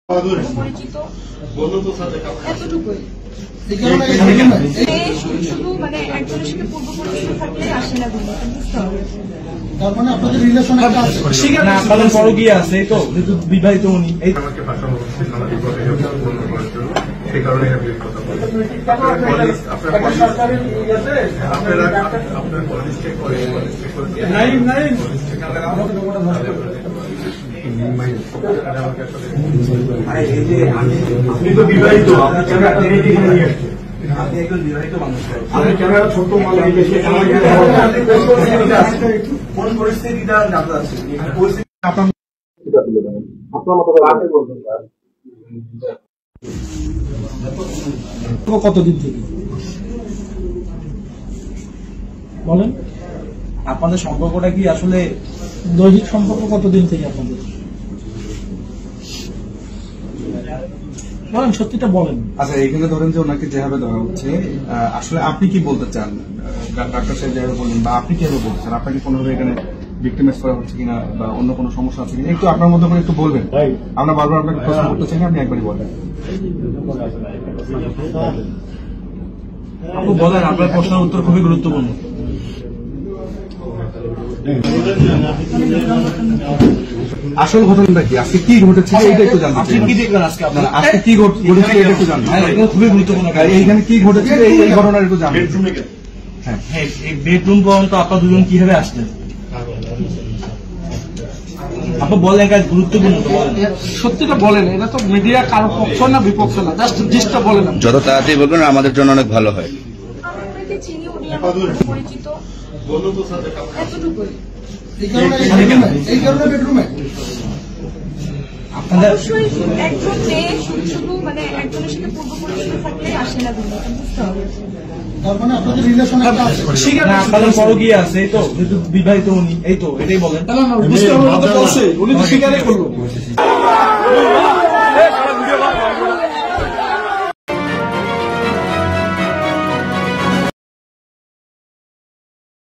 পরিচিত এতটুকুই শুধু মানে একজনের সাথে পূর্ব পরিচিত থাকলে আসে না বুঝতে হবে। তার মানে আপনাদের রিলেশন একটা আছে, না আপনাদের বড় গিয়ে আছে এই তো যেহেতু বিবাহিত উনি এই আমাকে পাঠানো হচ্ছে সামাজিক যোগাযোগ বন্ধ করার জন্য, সেই কারণে আমি কথা বলছি। আপনার পলিস চেক করে আপনি তো বিবাহিত, আপনি একজন বিবাহিত মানুষ, আমি ক্যামেরা ছোট কোন পরিস্থিতিটা জানতে চাচ্ছি কতদিন থেকে বলেন? আপনাদের সম্পর্কটা কি আসলে দৈহিক সম্পর্ক কতদিন থেকে আপনাদের? বলেন, সত্যিটা বলেন। আচ্ছা, এখানে ধরেন যে ওনাকে যেভাবে ধরা হচ্ছে, আসলে আপনি কি বলতে চান? ডাক্তার সাহেব যেভাবে বললেন বা আপনি কিভাবে বলতে চান? আপনাকে কোনোভাবে এখানে ভিক্টিমাইজ করা হচ্ছে কিনা বা অন্য কোনো সমস্যা আছে কিনা একটু আপনার মধ্যে করে একটু বলবেন। আমরা বারবার আপনাকে প্রশ্ন করতে চাই না, আপনি একবারই বলেন। আপু বলেন, আপনার প্রশ্নের উত্তর খুবই গুরুত্বপূর্ণ। আসল ঘটনাটা কি, আজকে কি ঘটেছিল এটা একটু জানতে চাই। কি দেখবেন আজকে আপনারা? আজকে কি ঘটেছিল এটা একটু জানতে চাই। খুবই গুরুত্বপূর্ণ। এইখানে কি ঘটেছিল এই ঘটনার একটু জানতে চাই। হ্যাঁ, এই বেডরুম পর্যন্ত আপনার দুজন কিভাবে আসলেন? আপনি বলেন, কাজ গুরুত্বপূর্ণ তো বলেন। সত্যিটা বলেন, এটা তো মিডিয়া কারো পক্ষ না বিপক্ষ না, জাস্ট জিনিসটা বলেন। যত তাড়াতাড়ি বলবেন আমাদের জন্য অনেক ভালো হয়। আপনাকে চিনি, উনি আমার পরিচিত এতটুকুই। এই কারণে বেডরুমে অবশ্যই একজন মেয়ে শুধু মানে একজনের সাথে পূর্ব পরিচিত থাকলে আসে না বুঝতে হবে। তার মানে আপনাদের রিলেশন একটা আছে, না আপনাদের বড় গিয়ে আছে এই তো যেহেতু বিবাহিত উনি এই তো এটাই বলেন। বুঝতে হবে, উনি তো স্বীকারই করলো।